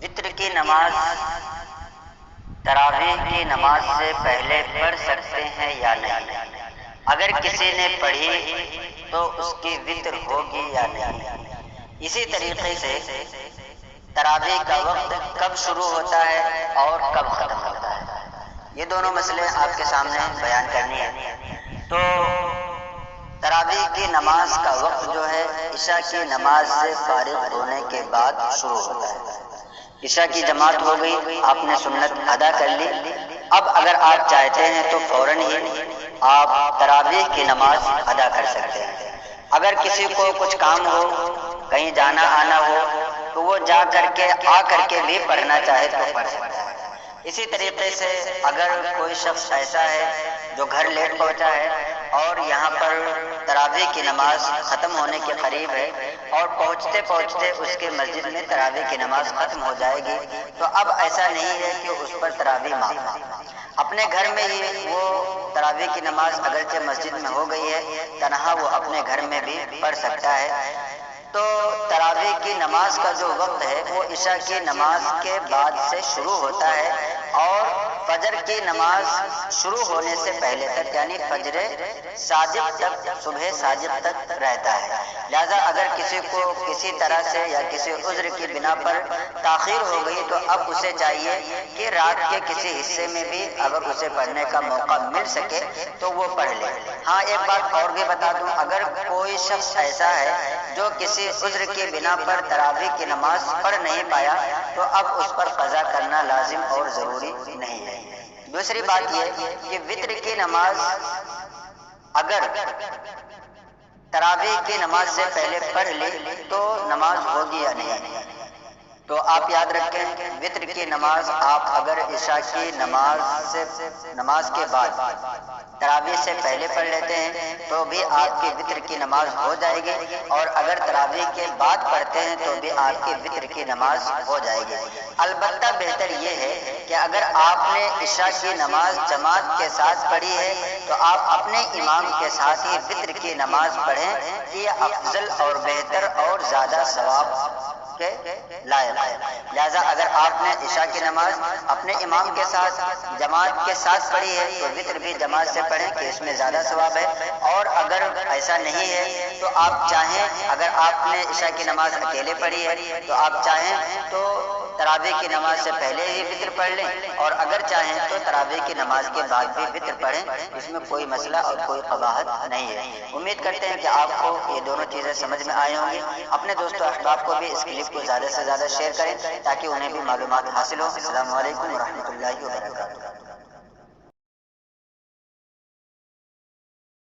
وتر کی نماز تراویح کی نماز سے پہلے پڑھ سکتے ہیں یا نہیں؟ اگر کسی نے پڑھی تو اس کی وتر ہوگی یا نہیں؟ اسی طریقے سے تراویح کا وقت کب شروع ہوتا ہے اور کب ختم ہوتا ہے، یہ دونوں مسئلے آپ کے سامنے بیان کرنی ہے۔ تو تراویح کی نماز کا وقت جو ہے عشاء کی نماز سے فارغ ہونے کے بعد شروع ہوتا ہے۔ عشاء کی جماعت ہو گئی، آپ نے سنت ادا کر لی، اب اگر آپ چاہتے ہیں تو فوراً ہی آپ تراویح کی نماز ادا کر سکتے ہیں۔ اگر کسی کو کچھ کام ہو، کہیں جانا آنا ہو، تو وہ جا کر کے آ کر کے بھی پڑھنا چاہے تو پڑھ سکتا ہے۔ اسی طریقے سے اگر کوئی شخص ایسا ہے جو گھر لیٹ پہنچا ہے اور یہاں پر تراویح کی نماز ختم ہونے کے قریب ہے اور پہنچتے پہنچتے اس کے مسجد میں تراویح کی نماز ختم ہو جائے گی، تو اب ایسا نہیں ہے کہ اس پر تراویح معاف، اپنے گھر میں ہی وہ تراویح کی نماز اگرچہ مسجد میں ہو گئی ہے، تنہا وہ اپنے گھر میں بھی پڑھ سکتا ہے۔ تو تراویح کی نماز کا جو وقت ہے وہ عشاء کی نماز کے بعد سے شروع ہوتا ہے اور فجر کی نماز شروع ہونے سے پہلے تک، یعنی فجر صادق تک، صبح صادق تک رہتا ہے۔ لہذا اگر کسی کو کسی طرح سے یا کسی عذر کی بنا پر تاخیر ہو گئی تو اب اسے چاہیے کہ رات کے کسی حصے میں بھی اگر اسے پڑھنے کا موقع مل سکے تو وہ پڑھ لے۔ ہاں ایک بات اور بھی بتا دوں، اگر کوئی شخص ایسا ہے جو کسی عذر کی بنا پر تراویح کی نماز پڑھ نہیں پایا تو اب اس پر قضا کرنا لازم اور ضروری نہیں ہے۔ دوسری بات یہ کہ وتر کی نماز اگر تراویح کی نماز سے پہلے پڑھ لی تو نماز ہوگی یا نہیں؟ تو آپ یاد رکھیں، وتر کی نماز آپ اگر عشاء کی نماز کے بعد تراویح سے پہلے پڑھ لیتے ہیں تو بھی آپ کی وتر کی نماز ہو جائے گی، اور اگر تراویح کے بعد پڑھتے ہیں تو بھی آپ کی وتر کی نماز ہو جائے گی۔ البتہ بہتر یہ ہے کہ اگر آپ نے عشاء کی نماز جماعت کے ساتھ پڑھی ہے تو آپ اپنے امام کے ساتھ ہی وتر کی نماز پڑھیں، یہ افضل اور بہتر اور زیادہ ثواب کے لائق ہے۔ لہذا اگر آپ نے عشاء کی نماز اپنے امام کے ساتھ جماعت کے ساتھ پڑھی ہے تو وتر بھی جماعت سے پڑھیں کہ اس میں زیادہ ثواب ہے، اور اگر ایسا نہیں ہے تو آپ چاہیں، اگر آپ نے عشاء کی نماز اکیلے پڑھی ہے تو آپ چاہیں تو تراویح کی نماز سے پہلے ہی وتر پڑھ لیں، اور اگر چاہیں تو تراویح کی نماز کے بعد بھی وتر پڑھیں، اس میں کوئی مسئلہ اور کوئی قباحت نہیں ہے۔ امید کرتے ہیں کہ آپ کو یہ دونوں چیزیں سمجھ میں آئی ہوں گی۔ اپنے دوستوں احباب کو بھی اس کلپ کو زیادہ سے زیادہ شیئر کریں تاکہ انہیں بھی معلومات حاصل ہو۔ السلام علیکم ورحمۃ اللہ وبرکاتہ۔